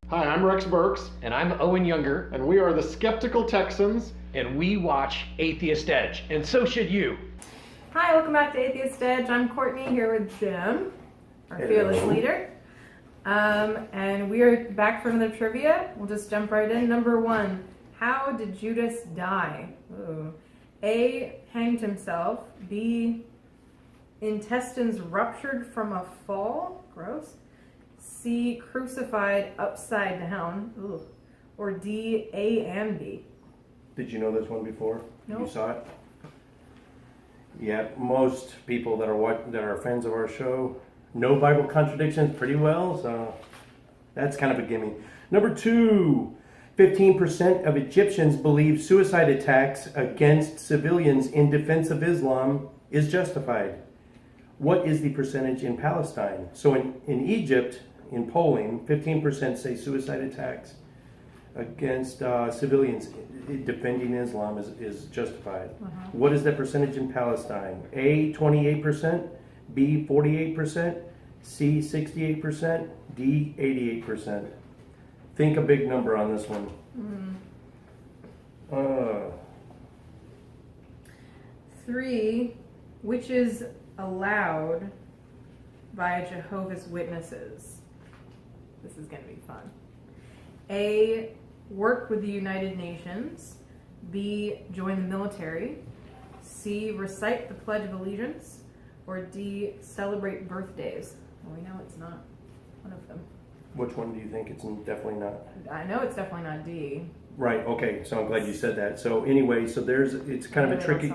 Hi, I'm Rex Burks. And I'm Owen Younger. And we are the Skeptical Texans. And we watch Atheist Edge. And so should you. Hi, welcome back to Atheist Edge. I'm Courtney here with Jim, our fearless leader. And we are back for another trivia. We'll just jump right in. Number 1, how did Judas die? Ooh. A, hanged himself. B, intestines ruptured from a fall. Gross. C, crucified upside down. Ooh. Or D, A and B. Did you know this one before? Nope. You saw it? Yeah, most people that are fans of our show know Bible contradictions pretty well, so that's kind of a gimme. Number 2, 15% of Egyptians believe suicide attacks against civilians in defense of Islam is justified. What is the percentage in Palestine? So in Egypt, in polling, 15% say suicide attacks against civilians defending Islam is justified. What is the percentage in Palestine? A, 28%, B, 48%, C, 68%, D, 88%. Think a big number on this one. 3, which is allowed by Jehovah's Witnesses. This is going to be fun. A, work with the United Nations. B, join the military. C, recite the Pledge of Allegiance. Or D, celebrate birthdays. Well, we know it's not one of them. Which one do you think? It's definitely not. I know it's definitely not D. Right, okay, so I'm glad you said that. So anyway, so it's kind of a tricky.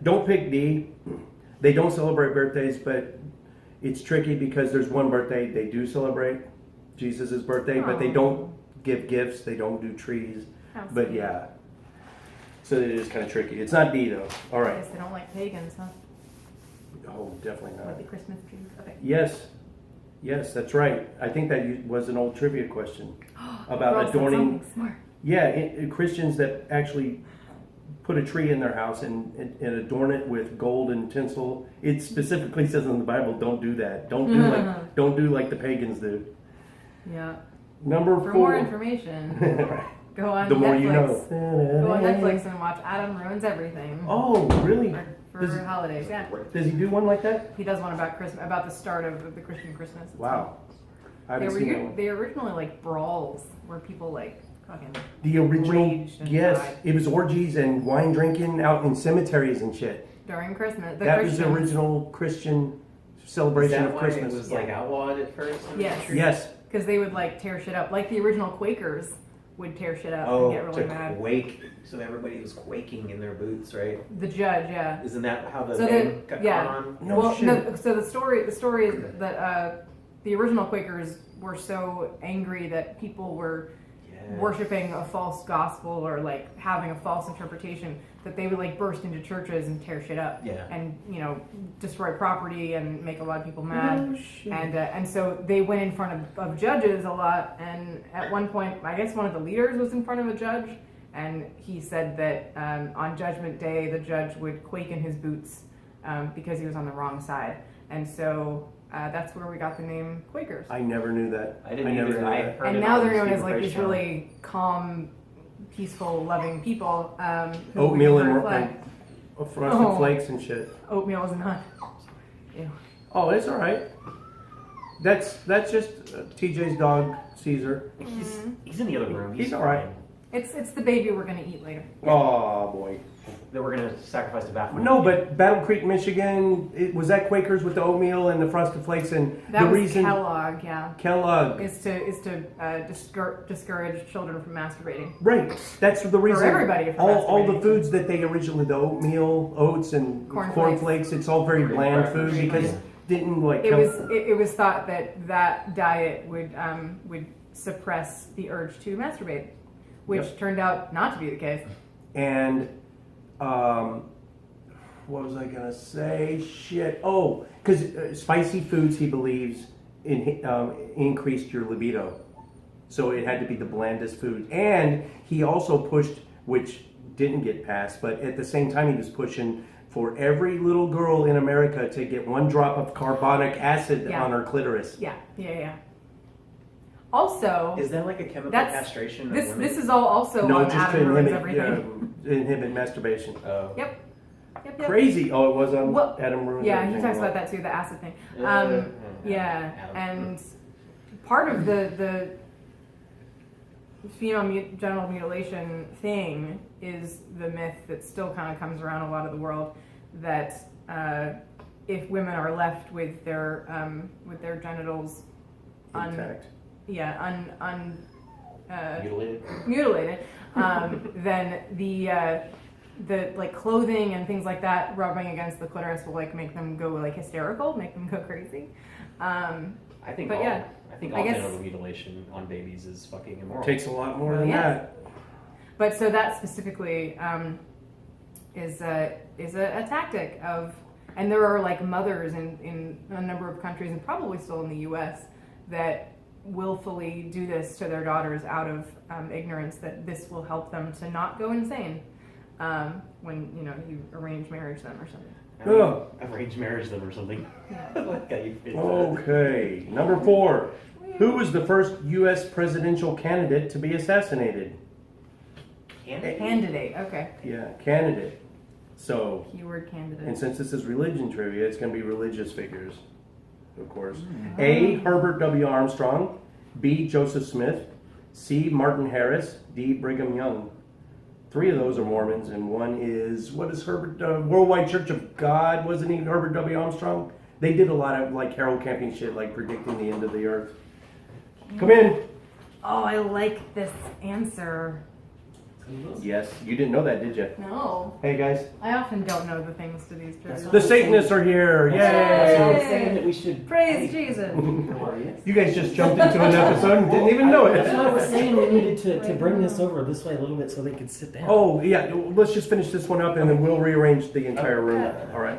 Don't Don't pick D. They don't celebrate birthdays, but it's tricky because there's one birthday they do celebrate, Jesus' birthday, but they don't give gifts, they don't do trees. But yeah. So it is kind of tricky. It's not D though. All I right. guess they don't like pagans, huh? Oh, definitely Like not. the Christmas trees. Okay. Yes, that's right. I think that was an old trivia question about Girls, adorning. that's something smart. Yeah, Christians that actually put a tree in their house and adorn it with gold and tinsel. It specifically says in the Bible, don't do that. Don't do like the pagans do. Yeah. Number 4. For more information, go on The Netflix. more you know. Go on Netflix and watch Adam Ruins Everything. Oh, really? For holidays, yeah. Does he do one like that? He does one about Christmas, about the start of the Christian Christmas. Wow. I They haven't seen that one. they originally like brawls where people like fucking The original, raged and yes, died it was orgies and wine drinking out in cemeteries and shit. during Christmas. That was the original Christian celebration of Christmas. It was like outlawed at first? Yes. Yes. Because they would like tear shit up, like the original Quakers would tear shit up and Oh, get really to mad. quake. So everybody was quaking in their boots, right? The judge, yeah. Isn't that how the So name got yeah. on? No shit. No, so the story is that the original Quakers were so angry that people were worshiping a false gospel or like having a false interpretation that they would like burst into churches and tear shit up and destroy property and make a lot of people mad. And so they went in front of judges a lot, and at one point I guess one of the leaders was in front of a judge, and he said that on Judgment Day the judge would quake in his boots because he was on the wrong side, and so that's where we got the name Quakers. I never knew that. I didn't never either. knew I that. heard And it now on they're known Steve as like Price these channel. really calm, peaceful, loving people. Who Oatmeal we and reflect. frosted flakes and shit. Oatmeal is not. Ew. Oh, it's all right. That's just TJ's dog, Caesar. He's in the other room. He's all right. It's the baby we're gonna eat later. Oh boy. That we're going to sacrifice to Baphomet. No, but Battle Creek, Michigan, was that Quakers with the oatmeal and the frosted flakes, and That the was reason Kellogg, yeah. Kellogg. Is to discourage children from masturbating. Right. That's the reason. everybody for all the masturbating. foods that they originally, the oatmeal, oats, and cornflakes, it's all very bland food because didn't like. It was thought that diet would suppress the urge to masturbate, which turned out not to be the case. And what was I gonna say? Shit. Oh, because spicy foods, he believes, increased your libido. So it had to be the blandest food. And he also pushed, which didn't get passed, but at the same time he was pushing for every little girl in America to get 1 drop of carbonic acid on her clitoris. Yeah. Also, Is that like a chemical That's- castration? of this women? this is all also No, on just to Adam ruins inhibit, everything. inhibit masturbation. Oh. Yep. Yep. Crazy. Oh, it was on Well, Adam Ruins Yeah, he Everything. talks about that too, the acid thing. Uh, Yeah, Adam. and part of the female genital mutilation thing is the myth that still kind of comes around a lot of the world that if women are left with their genitals Intact. Mutilated. mutilated, then the like clothing and things like that rubbing against the clitoris will like make them go like hysterical, make them go crazy. I think But all, yeah, I think I all guess- genital mutilation on babies is fucking immoral. Takes a lot more Well, than yeah. that. But so that specifically is a tactic of, and there are like mothers in a number of countries and probably still in the U.S. that willfully do this to their daughters out of ignorance that this will help them to not go insane when you arrange marriage them or something. Oh. Arranged marriage them or something. Like how you fit that. Okay, number 4. Who was the first U.S. presidential candidate to be assassinated? Candidate, okay. Yeah, candidate. So, Keyword candidate. and since this is religion trivia, it's going to be religious figures, of course. A. Herbert W. Armstrong. B. Joseph Smith. C. Martin Harris. D. Brigham Young. 3 of those are Mormons, and one is, what is Herbert? Worldwide Church of God, wasn't he Herbert W. Armstrong? They did a lot of like Harold Camping shit, like predicting the end of the earth. Come in. Oh, I like this answer. Yes, you didn't know that, did you? No, Hey guys, I often don't know the things to these That's trivia. the Satanists are here! That's what I'm Yay! Yay! saying that we should. Praise Jesus. You guys just jumped into an episode and didn't even know That's what I was it. saying. We needed to bring this over this way a little bit so they could sit down. Oh yeah, let's just finish this one up and then we'll rearrange the entire room. All right.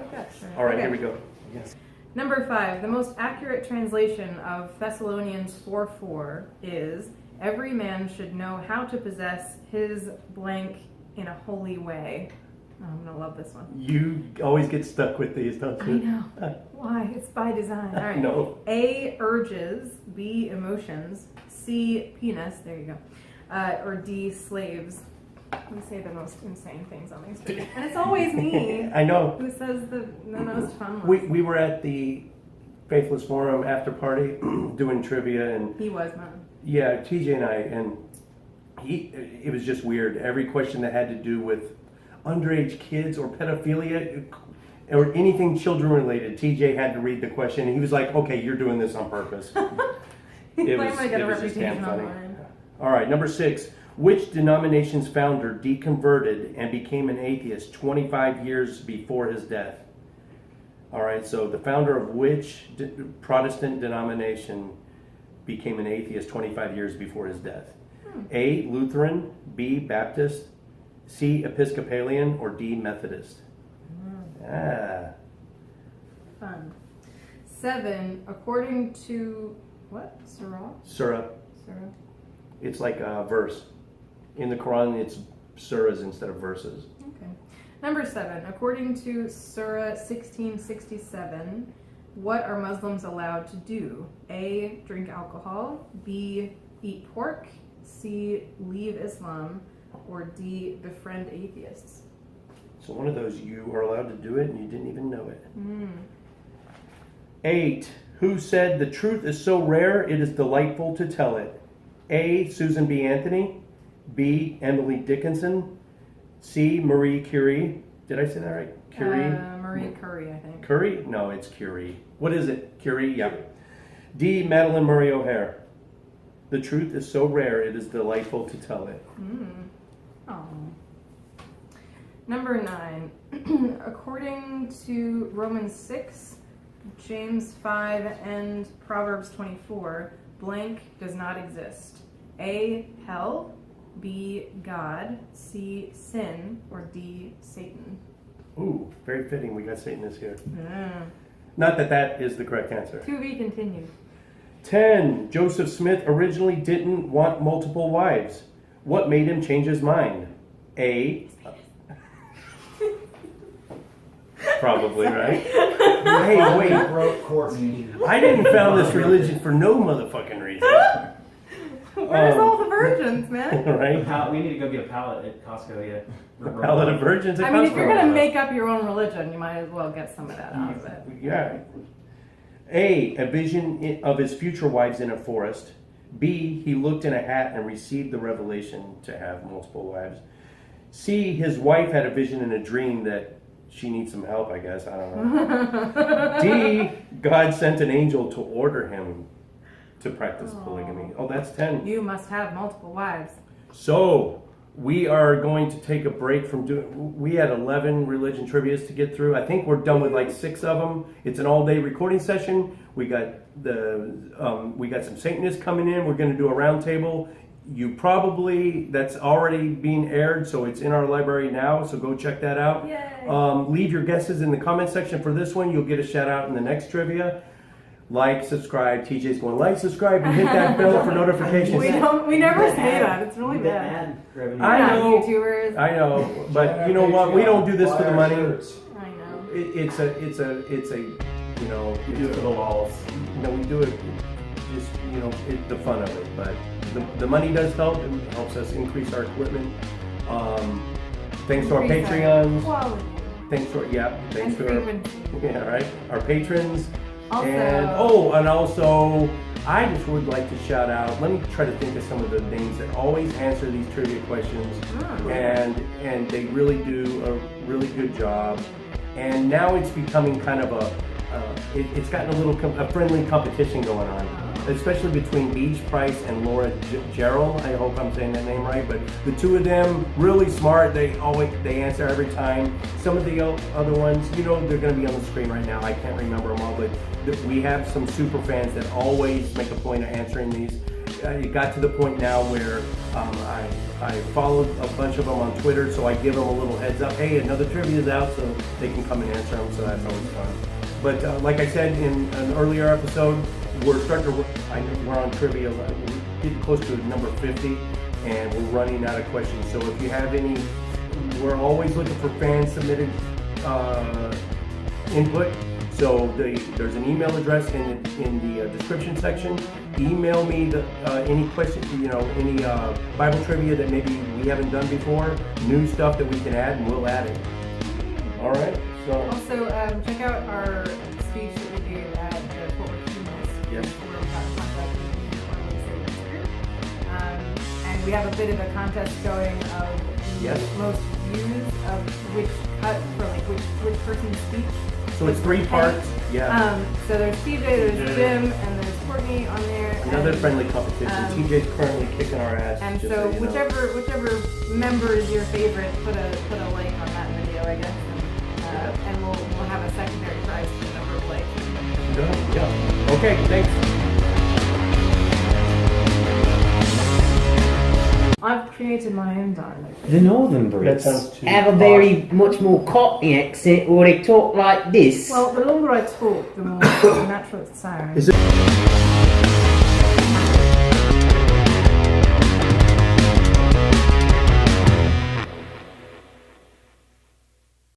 All right, Okay. here we go. Yes. Number 5, the most accurate translation of Thessalonians 4:4 is, every man should know how to possess his blank in a holy way. Oh, I'm going to love this one. You always get stuck with these, don't I you? know. Why? It's by design. All right. No. A, urges. B, emotions. C, penis. There you go. Or D, slaves. We say the most insane things on these videos. And it's always me I know. who says the most fun We, ones. we were at the Faithless Forum after party doing trivia and He was mine. yeah, TJ and I, and it was just weird. Every question that had to do with underage kids or pedophilia or anything children related, TJ had to read the question and he was like, okay, you're doing this on purpose. He might get a just damn reputation funny. online. All right, number 6. Which denomination's founder deconverted and became an atheist 25 years before his death? All right, so the founder of which Protestant denomination became an atheist 25 years before his death? A. Lutheran, B. Baptist, C. Episcopalian, or D. Methodist? Ah, Fun. 7, according to what? Surah? surah. Surah? It's like a verse. In the Quran, it's surahs instead of verses. Okay. Number 7, according to Surah 1667, what are Muslims allowed to do? A, drink alcohol. B, eat pork. C, leave Islam. Or D, befriend atheists. So one of those, you are allowed to do it and you didn't even know it. 8. Who said the truth is so rare it is delightful to tell it? A. Susan B. Anthony. B. Emily Dickinson. C. Marie Curie. Did I say that right? Curie? Marie Curie, I think. Curie? No, it's Curie. What is it? Curie? Yeah. D. Madeline Murray O'Hare. The truth is so rare it is delightful to tell it. Oh. Number 9, according to Romans 6, James 5, and Proverbs 24, blank does not exist. A, hell. B, God. C, sin. Or D, Satan. Ooh, very fitting. We got Satanists here. Not that that is the correct answer. To be continued. 10. Joseph Smith originally didn't want multiple wives. What made him change his mind? A. Probably, right? Hey, wait. Broke Courtney. I didn't found this religion for no motherfucking reason. Where's all the virgins, man? right? We need to go get a pallet at Costco, yeah. The pallet of virgins. At I mean, if you're Costco. gonna make up your own religion, you might as well get some of that out of it. Yeah. A vision of his future wives in a forest. B, he looked in a hat and received the revelation to have multiple wives. C, his wife had a vision in a dream that she needs some help, I guess. I don't know. D, God sent an angel to order him to practice polygamy. Oh, that's 10. You must have multiple wives. So, we are going to take a break from doing. We had 11 religion trivias to get through. I think we're done with like 6 of them. It's an all-day recording session. We got some Satanists coming in. We're going to do a roundtable. That's already being aired, so it's in our library now. So go check that out. Yay. Leave your guesses in the comment section for this one. You'll get a shout out in the next trivia. Like, subscribe. TJ's going like, subscribe, and hit that bell for notifications. We never say that. It's really bad. Ad revenue. I know. YouTubers. I know, but you know what? We don't do this for the money. I know. It's a you know, We do it for the walls. no, we do it just, you know, the fun of it. But the money does help. It helps us increase our equipment. Thanks to our Increase our Patreons. quality Thanks and to our frequency. right, our patrons. Also, And also, I just would like to shout out. Let me try to think of some of the names that always answer these trivia questions, and they really do a really good job. And now it's becoming kind of it's gotten a friendly competition going on, especially between Beej Price and Jarrell. I hope I'm saying that name right, but the two of them really smart. They answer every time. Some of the other ones, you know, they're going to be on the screen right now. I can't remember them all, but we have some super fans that always make a point of answering these. It got to the point now where I followed a bunch of them on Twitter, so I give them a little heads up. Hey, another trivia is out, so they can come and answer them. So that's always fun. But like I said in an earlier episode, we're on trivia. We're getting close to number 50, and we're running out of questions. So if you have any, we're always looking for fan submitted input. So there's an email address in the description section. Email me any question, any Bible trivia that maybe we haven't done before, new stuff that we can add, and we'll add it. All right. So also, check out our speech that we do at the Fort Worth Humans. Yes. Where we got contact with the MaynardSaves group. And we have a bit of a contest going of the most views of which cut for which person's speech. So it's 3 parts. Yeah. So there's TJ, there's Jim, and there's Courtney on there. Another and, friendly competition. TJ's currently kicking our ass. And just so you know. whichever member is your favorite, put a like on that video, I guess, and we'll have a secondary prize for the number of likes. Good. Yeah. Okay. Thanks. I've created my own dialect. The Northern That Brits sounds too have a posh. very much more Cockney accent, or they talk like this. Well, the longer I talk, the more natural it sounds. Is it?